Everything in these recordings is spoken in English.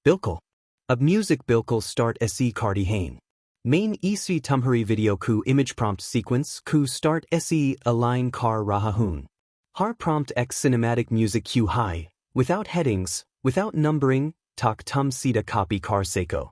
Bilkul. Ab music Bilkul start se karti hain. Main isi tumhari video ku image prompt sequence ku start se align kar raha hun. Har prompt x cinematic music q high, without headings, without numbering, tak tum sita copy kar seko.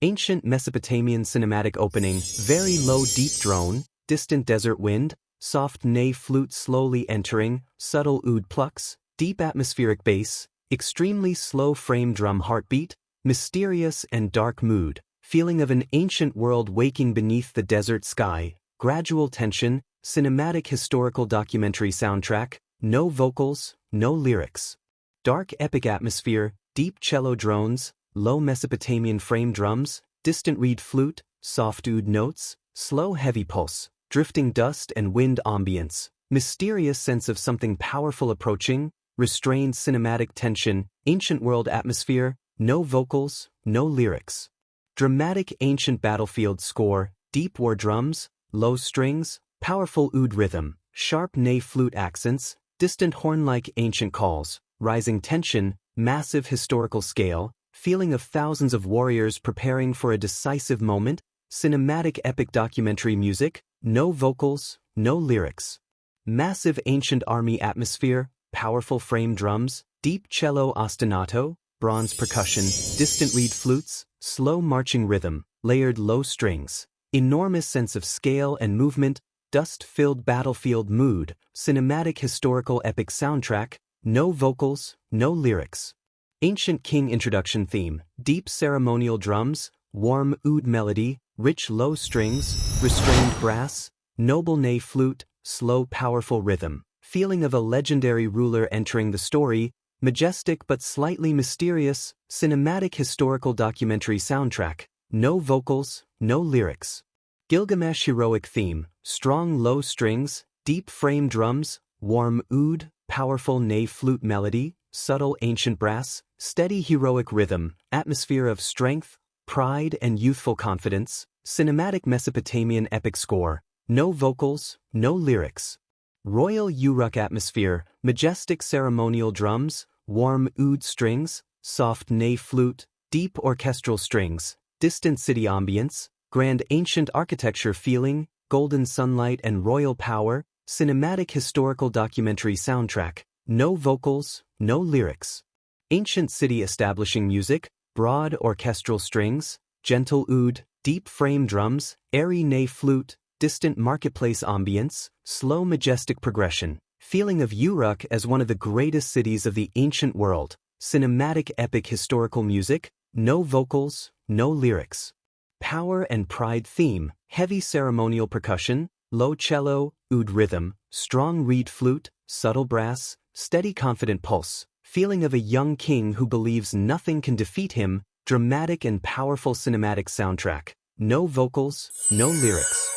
Ancient Mesopotamian cinematic opening, very low deep drone, distant desert wind, soft ney flute slowly entering, subtle oud plucks, deep atmospheric bass, extremely slow frame drum heartbeat, mysterious and dark mood, feeling of an ancient world waking beneath the desert sky, gradual tension, cinematic historical documentary soundtrack, no vocals, no lyrics. Dark epic atmosphere, deep cello drones, low Mesopotamian frame drums, distant reed flute, soft oud notes, slow heavy pulse, drifting dust and wind ambience, mysterious sense of something powerful approaching, restrained cinematic tension, ancient world atmosphere, no vocals, no lyrics. Dramatic ancient battlefield score, deep war drums, low strings, powerful oud rhythm, sharp ney flute accents, distant horn-like ancient calls, rising tension, massive historical scale, feeling of thousands of warriors preparing for a decisive moment, cinematic epic documentary music, no vocals, no lyrics. Massive ancient army atmosphere, powerful frame drums, deep cello ostinato, bronze percussion, distant reed flutes, slow marching rhythm, layered low strings, enormous sense of scale and movement, dust-filled battlefield mood, cinematic historical epic soundtrack, no vocals, no lyrics. Ancient king introduction theme, deep ceremonial drums, warm oud melody, rich low strings, restrained brass, noble ney flute, slow powerful rhythm, feeling of a legendary ruler entering the story, majestic but slightly mysterious, cinematic historical documentary soundtrack, no vocals, no lyrics. Gilgamesh heroic theme, strong low strings, deep frame drums, warm oud, powerful ney flute melody, subtle ancient brass, steady heroic rhythm, atmosphere of strength, pride and youthful confidence, cinematic Mesopotamian epic score, no vocals, no lyrics. Royal Uruk atmosphere, majestic ceremonial drums, warm oud strings, soft ney flute, deep orchestral strings, distant city ambience, grand ancient architecture feeling, golden sunlight and royal power, cinematic historical documentary soundtrack, no vocals, no lyrics. Ancient city establishing music, broad orchestral strings, gentle oud, deep frame drums, airy ney flute, distant marketplace ambience, slow majestic progression, feeling of Uruk as one of the greatest cities of the ancient world, cinematic epic historical music, no vocals, no lyrics. Power and pride theme, heavy ceremonial percussion, low cello, oud rhythm, strong reed flute, subtle brass, steady confident pulse, feeling of a young king who believes nothing can defeat him, dramatic and powerful cinematic soundtrack, no vocals, no lyrics.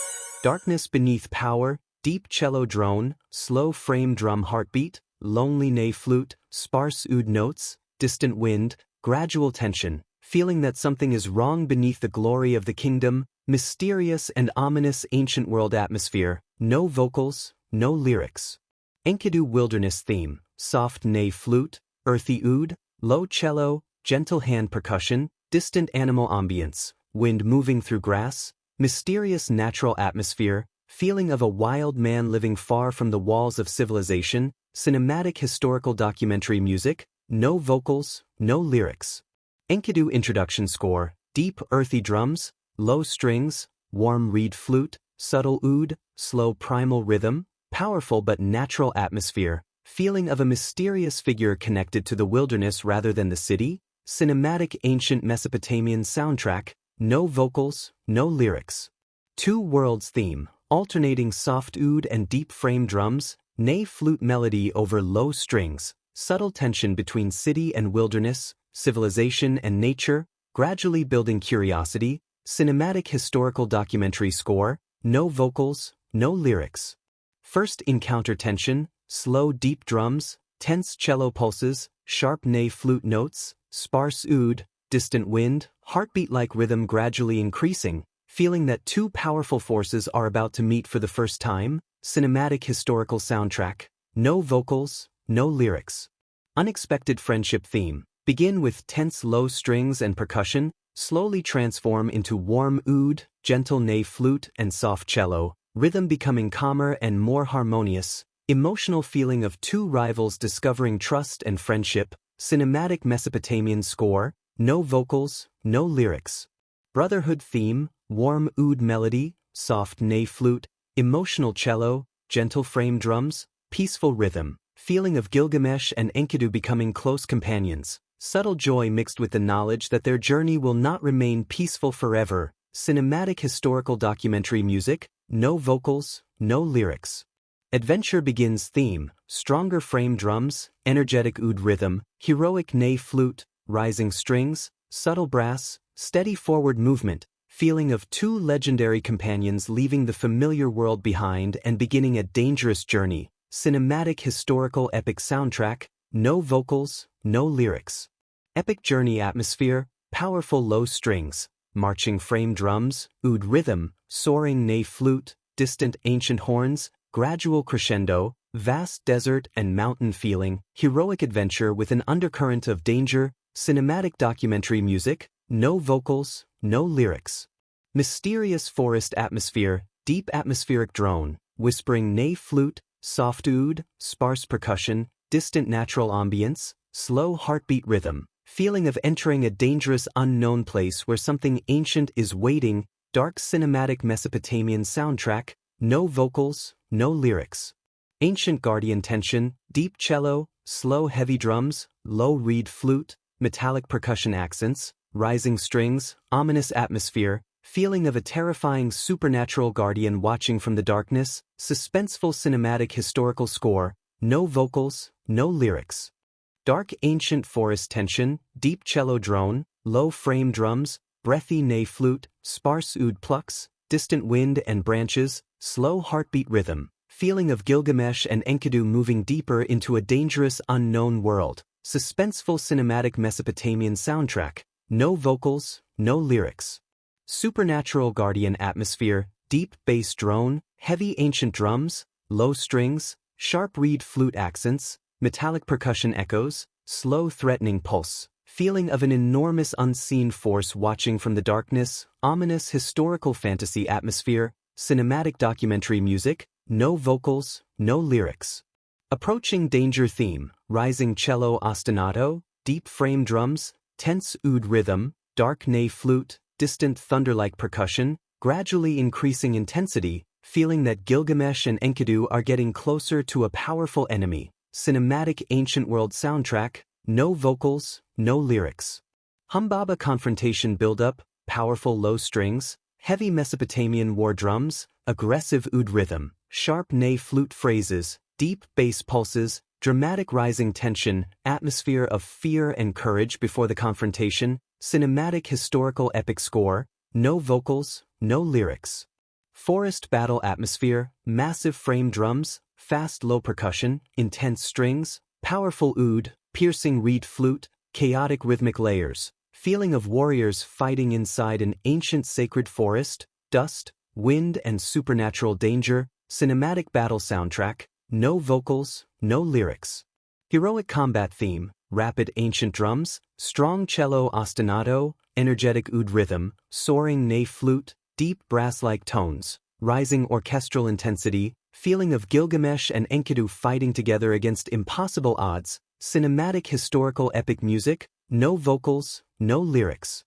Darkness beneath power, deep cello drone, slow frame drum heartbeat, lonely ney flute, sparse oud notes, distant wind, gradual tension, feeling that something is wrong beneath the glory of the kingdom, mysterious and ominous ancient world atmosphere, no vocals, no lyrics. Enkidu wilderness theme, soft ney flute, earthy oud, low cello, gentle hand percussion, distant animal ambience, wind moving through grass, mysterious natural atmosphere, feeling of a wild man living far from the walls of civilization, cinematic historical documentary music, no vocals, no lyrics. Enkidu introduction score, deep earthy drums, low strings, warm reed flute, subtle oud, slow primal rhythm, powerful but natural atmosphere, feeling of a mysterious figure connected to the wilderness rather than the city, cinematic ancient Mesopotamian soundtrack, no vocals, no lyrics. Two worlds theme, alternating soft oud and deep frame drums, ney flute melody over low strings, subtle tension between city and wilderness, civilization and nature, gradually building curiosity, cinematic historical documentary score, no vocals, no lyrics. First encounter tension, slow deep drums, tense cello pulses, sharp ney flute notes, sparse oud, distant wind, heartbeat-like rhythm gradually increasing, feeling that two powerful forces are about to meet for the first time, cinematic historical soundtrack, no vocals, no lyrics. Unexpected friendship theme, Begin with tense low strings and percussion, slowly transform into warm oud, gentle ney flute and soft cello, rhythm becoming calmer and more harmonious, emotional feeling of two rivals discovering trust and friendship, cinematic Mesopotamian score, no vocals, no lyrics. Brotherhood theme, warm oud melody, soft ney flute, emotional cello, gentle frame drums, peaceful rhythm, feeling of Gilgamesh and Enkidu becoming close companions, subtle joy mixed with the knowledge that their journey will not remain peaceful forever, cinematic historical documentary music, no vocals, no lyrics. Adventure begins theme, stronger frame drums, energetic oud rhythm, heroic ney flute, rising strings, subtle brass, steady forward movement, feeling of two legendary companions leaving the familiar world behind and beginning a dangerous journey, cinematic historical epic soundtrack, no vocals, no lyrics. Epic journey atmosphere, powerful low strings, marching frame drums, oud rhythm, soaring ney flute, distant ancient horns, gradual crescendo, vast desert and mountain feeling, heroic adventure with an undercurrent of danger, cinematic documentary music, no vocals, no lyrics. Mysterious forest atmosphere, deep atmospheric drone, whispering ney flute, soft oud, sparse percussion, distant natural ambience, slow heartbeat rhythm, feeling of entering a dangerous unknown place where something ancient is waiting, dark cinematic Mesopotamian soundtrack, no vocals, no lyrics. Ancient guardian tension, deep cello, slow heavy drums, low reed flute, metallic percussion accents, rising strings, ominous atmosphere, feeling of a terrifying supernatural guardian watching from the darkness, suspenseful cinematic historical score, no vocals, no lyrics. Dark ancient forest tension, deep cello drone, low frame drums, breathy ney flute, sparse oud plucks, distant wind and branches, slow heartbeat rhythm, feeling of Gilgamesh and Enkidu moving deeper into a dangerous unknown world, suspenseful cinematic Mesopotamian soundtrack, no vocals, no lyrics. Supernatural guardian atmosphere, deep bass drone, heavy ancient drums, low strings, sharp reed flute accents, metallic percussion echoes, slow threatening pulse, feeling of an enormous unseen force watching from the darkness, ominous historical fantasy atmosphere, cinematic documentary music, no vocals, no lyrics. Approaching danger theme, rising cello ostinato, deep frame drums, tense oud rhythm, dark ney flute, distant thunder-like percussion, gradually increasing intensity, feeling that Gilgamesh and Enkidu are getting closer to a powerful enemy, cinematic ancient world soundtrack, no vocals, no lyrics. Humbaba confrontation buildup, powerful low strings, heavy Mesopotamian war drums, aggressive oud rhythm, sharp ney flute phrases, deep bass pulses, dramatic rising tension, atmosphere of fear and courage before the confrontation, cinematic historical epic score, no vocals, no lyrics. Forest battle atmosphere, massive frame drums, fast low percussion, intense strings, powerful oud, piercing reed flute, chaotic rhythmic layers, feeling of warriors fighting inside an ancient sacred forest, dust, wind and supernatural danger, cinematic battle soundtrack, no vocals, no lyrics. Heroic combat theme, rapid ancient drums, strong cello ostinato, energetic oud rhythm, soaring ney flute, deep brass-like tones, rising orchestral intensity, feeling of Gilgamesh and Enkidu fighting together against impossible odds, cinematic historical epic music, no vocals, no lyrics.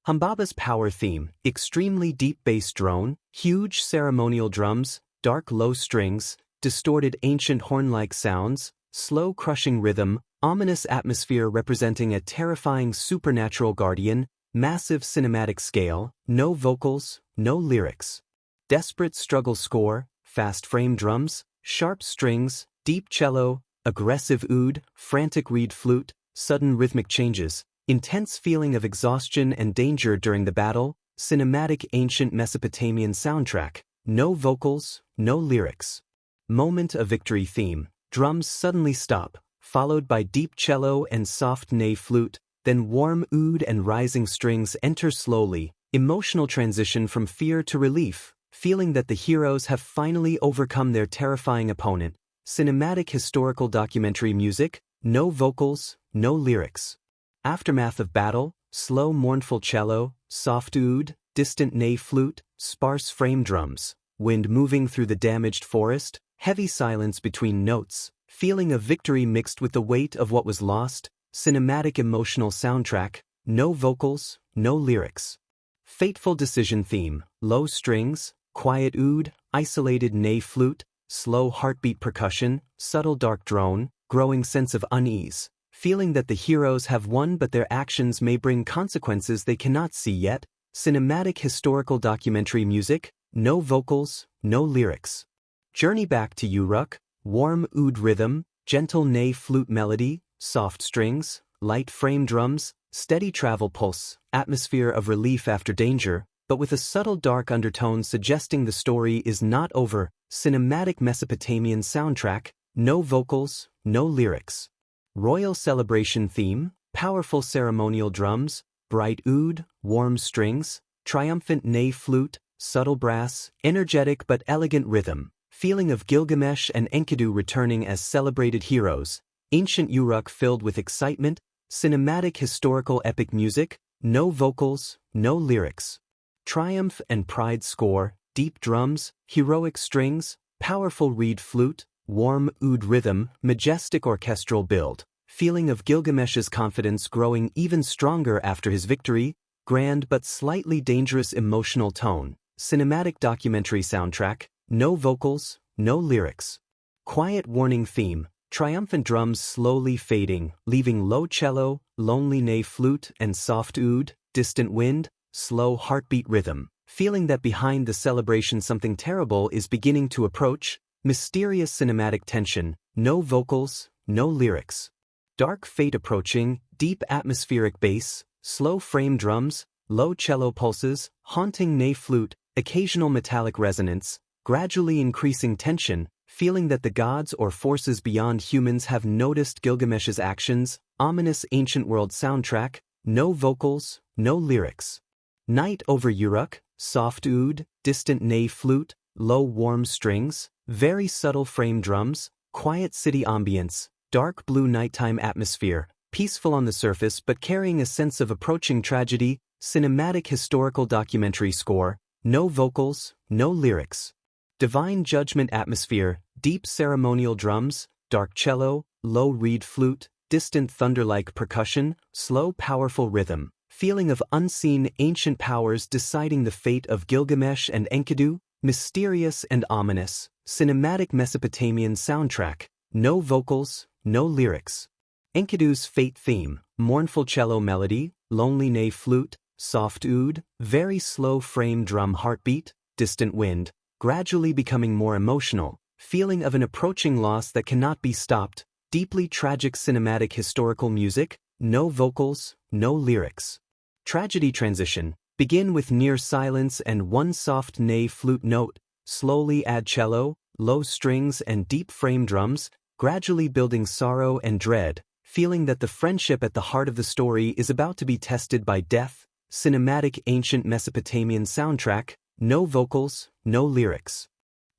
Humbaba's power theme, extremely deep bass drone, huge ceremonial drums, dark low strings, distorted ancient horn-like sounds, slow crushing rhythm, ominous atmosphere representing a terrifying supernatural guardian, massive cinematic scale, no vocals, no lyrics. Desperate struggle score, fast frame drums, sharp strings, deep cello, aggressive oud, frantic reed flute, sudden rhythmic changes, intense feeling of exhaustion and danger during the battle, cinematic ancient Mesopotamian soundtrack, no vocals, no lyrics. Moment of victory theme, drums suddenly stop, followed by deep cello and soft ney flute, then warm oud and rising strings enter slowly, emotional transition from fear to relief, feeling that the heroes have finally overcome their terrifying opponent, cinematic historical documentary music, no vocals, no lyrics. aftermath of battle, slow mournful cello, soft oud, distant ney flute, sparse frame drums, wind moving through the damaged forest, heavy silence between notes, feeling of victory mixed with the weight of what was lost, cinematic emotional soundtrack, no vocals, no lyrics. Fateful decision theme, low strings, quiet oud, isolated ney flute, slow heartbeat percussion, subtle dark drone, growing sense of unease, feeling that the heroes have won but their actions may bring consequences they cannot see yet, cinematic historical documentary music, no vocals, no lyrics. Journey back to Uruk, warm oud rhythm, gentle ney flute melody, soft strings, light frame drums, steady travel pulse, atmosphere of relief after danger, but with a subtle dark undertone suggesting the story is not over, cinematic Mesopotamian soundtrack, no vocals, no lyrics. Royal celebration theme, powerful ceremonial drums, bright oud, warm strings, triumphant ney flute, subtle brass, energetic but elegant rhythm, feeling of Gilgamesh and Enkidu returning as celebrated heroes, ancient Uruk filled with excitement, cinematic historical epic music, no vocals, no lyrics. Triumph and pride score, deep drums, heroic strings, powerful reed flute, warm oud rhythm, majestic orchestral build, feeling of Gilgamesh's confidence growing even stronger after his victory, grand but slightly dangerous emotional tone, cinematic documentary soundtrack, no vocals, no lyrics. Quiet warning theme, triumphant drums slowly fading, leaving low cello, lonely ney flute and soft oud, distant wind, slow heartbeat rhythm, feeling that behind the celebration something terrible is beginning to approach, mysterious cinematic tension, no vocals, no lyrics. Dark fate approaching, deep atmospheric bass, slow frame drums, low cello pulses, haunting ney flute, occasional metallic resonance, gradually increasing tension, feeling that the gods or forces beyond humans have noticed Gilgamesh's actions, ominous ancient world soundtrack, no vocals, no lyrics. Night over Uruk, soft oud, distant ney flute, low warm strings, very subtle frame drums, quiet city ambience, dark blue nighttime atmosphere, peaceful on the surface but carrying a sense of approaching tragedy, cinematic historical documentary score, no vocals, no lyrics. Divine judgment atmosphere, deep ceremonial drums, dark cello, low reed flute, distant thunder-like percussion, slow powerful rhythm, feeling of unseen ancient powers deciding the fate of Gilgamesh and Enkidu, mysterious and ominous, cinematic Mesopotamian soundtrack, no vocals, no lyrics. Enkidu's fate theme, mournful cello melody, lonely ney flute, soft oud, very slow frame drum heartbeat, distant wind, gradually becoming more emotional, feeling of an approaching loss that cannot be stopped, deeply tragic cinematic historical music, no vocals, no lyrics. Tragedy transition, begin with near silence and one soft ney flute note, slowly add cello, low strings and deep frame drums, gradually building sorrow and dread, feeling that the friendship at the heart of the story is about to be tested by death, cinematic ancient Mesopotamian soundtrack, no vocals, no lyrics.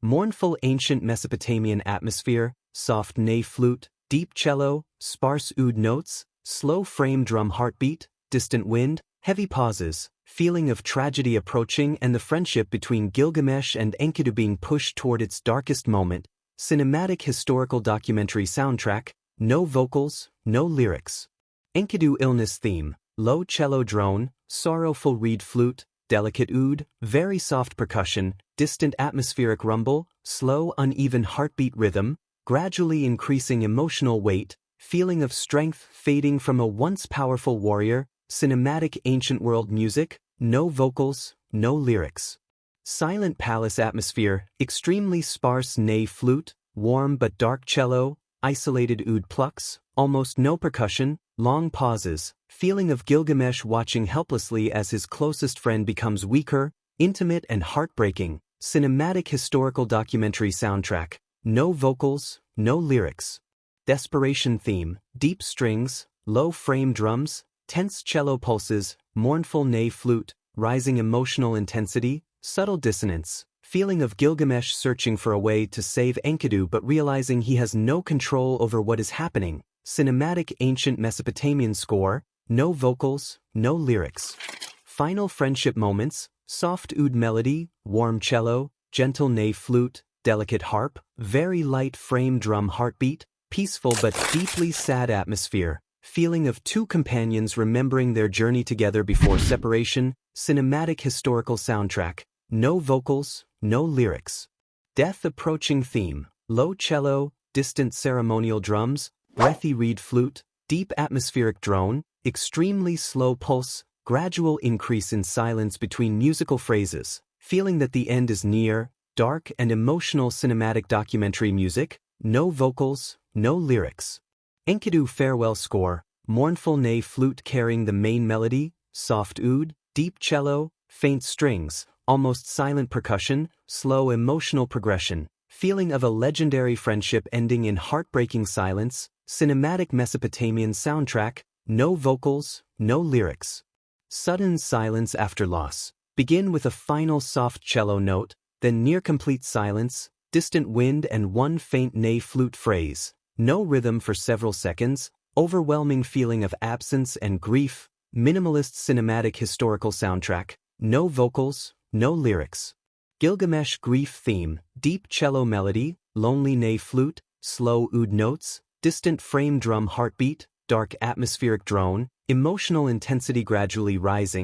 Mournful ancient Mesopotamian atmosphere, soft ney flute, deep cello, sparse oud notes, slow frame drum heartbeat, distant wind, heavy pauses, feeling of tragedy approaching and the friendship between Gilgamesh and Enkidu being pushed toward its darkest moment, cinematic historical documentary soundtrack, no vocals, no lyrics. Enkidu illness theme, low cello drone, sorrowful reed flute, delicate oud, very soft percussion, distant atmospheric rumble, slow uneven heartbeat rhythm, gradually increasing emotional weight, feeling of strength fading from a once powerful warrior, cinematic ancient world music, no vocals, no lyrics. Silent palace atmosphere, extremely sparse ney flute, warm but dark cello, isolated oud plucks, almost no percussion, long pauses, feeling of Gilgamesh watching helplessly as his closest friend becomes weaker, intimate and heartbreaking, cinematic historical documentary soundtrack, no vocals, no lyrics. Desperation theme, deep strings, low frame drums, tense cello pulses, mournful ney flute, rising emotional intensity, subtle dissonance, feeling of Gilgamesh searching for a way to save Enkidu but realizing he has no control over what is happening, cinematic ancient Mesopotamian score, no vocals, no lyrics. Final friendship moments, soft oud melody, warm cello, gentle ney flute, delicate harp, very light frame drum heartbeat, peaceful but deeply sad atmosphere, feeling of two companions remembering their journey together before separation, cinematic historical soundtrack, no vocals, no lyrics. Death approaching theme, low cello, distant ceremonial drums, breathy reed flute, deep atmospheric drone, extremely slow pulse, gradual increase in silence between musical phrases, feeling that the end is near, dark and emotional cinematic documentary music, no vocals, no lyrics. Enkidu farewell score, mournful ney flute carrying the main melody, soft oud, deep cello, faint strings, almost silent percussion, slow emotional progression, feeling of a legendary friendship ending in heartbreaking silence, cinematic Mesopotamian soundtrack, no vocals, no lyrics. Sudden silence after loss. Begin with a final soft cello note, then near complete silence, distant wind and one faint ney flute phrase. No rhythm for several seconds, overwhelming feeling of absence and grief, minimalist cinematic historical soundtrack, no vocals, no lyrics. Gilgamesh grief theme, deep cello melody, lonely ney flute, slow oud notes, distant frame drum heartbeat, dark atmospheric drone, emotional intensity gradually rising.